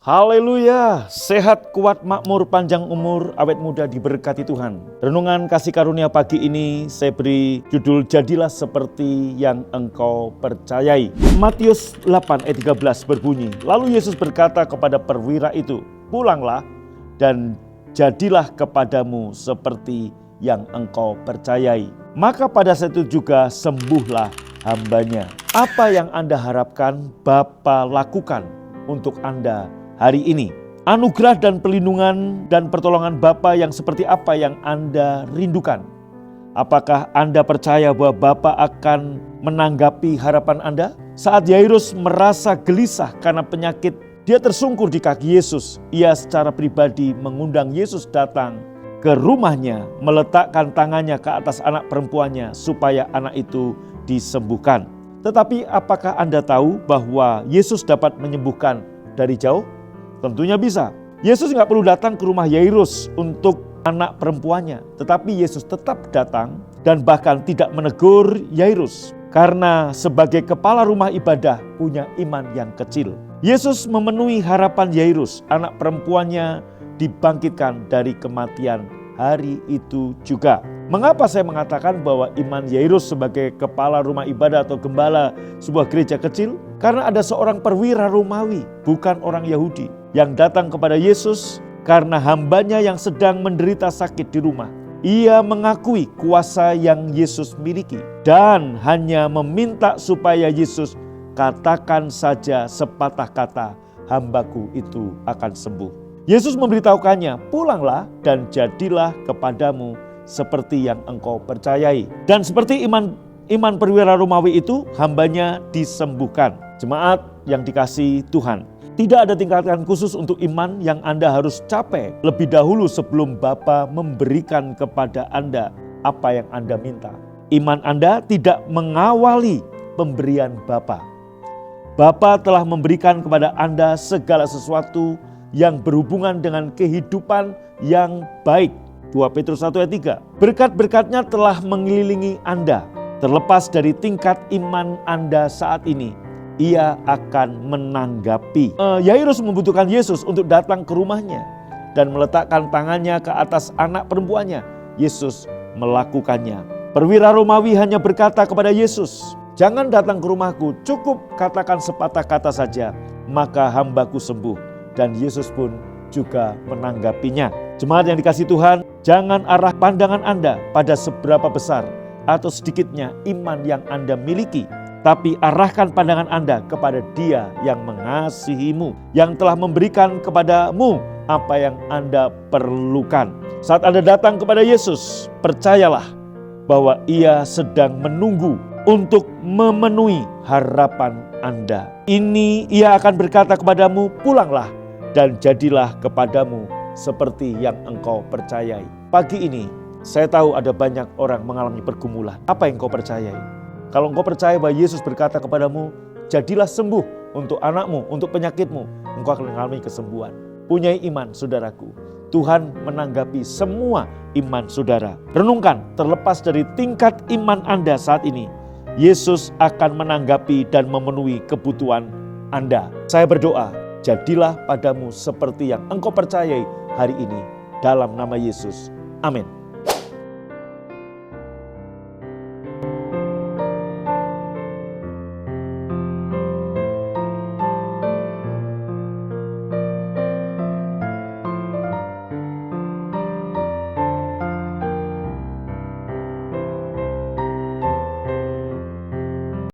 Haleluya, sehat, kuat, makmur, panjang umur, awet muda diberkati Tuhan. Renungan kasih karunia pagi ini saya beri judul Jadilah Seperti Yang Engkau Percayai. Matius 8 ayat 13 berbunyi, lalu Yesus berkata kepada perwira itu, pulanglah dan jadilah kepadamu seperti yang engkau percayai. Maka pada saat itu juga sembuhlah hambanya. Apa yang Anda harapkan Bapa lakukan untuk Anda hari ini? Anugerah dan perlindungan dan pertolongan Bapa yang seperti apa yang Anda rindukan? Apakah Anda percaya bahwa Bapa akan menanggapi harapan Anda? Saat Yairus merasa gelisah karena penyakit, dia tersungkur di kaki Yesus. Ia secara pribadi mengundang Yesus datang ke rumahnya, meletakkan tangannya ke atas anak perempuannya supaya anak itu disembuhkan. Tetapi apakah Anda tahu bahwa Yesus dapat menyembuhkan dari jauh? Tentunya bisa. Yesus nggak perlu datang ke rumah Yairus untuk anak perempuannya. Tetapi Yesus tetap datang dan bahkan tidak menegur Yairus. Karena sebagai kepala rumah ibadah punya iman yang kecil. Yesus memenuhi harapan Yairus. Anak perempuannya dibangkitkan dari kematian hari itu juga. Mengapa saya mengatakan bahwa iman Yairus sebagai kepala rumah ibadah atau gembala sebuah gereja kecil? Karena ada seorang perwira Romawi, bukan orang Yahudi, yang datang kepada Yesus karena hambanya yang sedang menderita sakit di rumah. Ia mengakui kuasa yang Yesus miliki dan hanya meminta supaya Yesus katakan saja sepatah kata, hambaku itu akan sembuh. Yesus memberitahukannya, pulanglah dan jadilah kepadamu seperti yang engkau percayai. Dan seperti iman perwira Romawi itu, hambanya disembuhkan. Jemaat yang dikasihi Tuhan, tidak ada tingkatan khusus untuk iman yang Anda harus capai lebih dahulu sebelum Bapa memberikan kepada Anda apa yang Anda minta. Iman Anda tidak mengawali pemberian Bapa. Bapa telah memberikan kepada Anda segala sesuatu yang berhubungan dengan kehidupan yang baik. 2 Petrus 1 ayat 3. Berkat-berkatnya telah mengelilingi Anda. Terlepas dari tingkat iman Anda saat ini, ia akan menanggapi. Yairus membutuhkan Yesus untuk datang ke rumahnya dan meletakkan tangannya ke atas anak perempuannya. Yesus melakukannya. Perwira Romawi hanya berkata kepada Yesus, jangan datang ke rumahku, cukup katakan sepatah kata saja, maka hambaku sembuh. Dan Yesus pun juga menanggapinya. Jemaat yang dikasihi Tuhan, jangan arah pandangan Anda pada seberapa besar atau sedikitnya iman yang Anda miliki. Tapi arahkan pandangan Anda kepada Dia yang mengasihimu, yang telah memberikan kepadamu apa yang Anda perlukan. Saat Anda datang kepada Yesus, percayalah bahwa Ia sedang menunggu untuk memenuhi harapan Anda. Ini Ia akan berkata kepadamu, pulanglah dan jadilah kepadamu seperti yang engkau percayai. Pagi ini, saya tahu ada banyak orang mengalami pergumulan. Apa yang engkau percayai? Kalau engkau percaya bahwa Yesus berkata kepadamu, jadilah sembuh untuk anakmu, untuk penyakitmu, engkau akan mengalami kesembuhan. Punyai iman, saudaraku. Tuhan menanggapi semua iman saudara. Renungkan, terlepas dari tingkat iman Anda saat ini, Yesus akan menanggapi dan memenuhi kebutuhan Anda. Saya berdoa, jadilah padamu seperti yang engkau percayai hari ini. Dalam nama Yesus. Amin.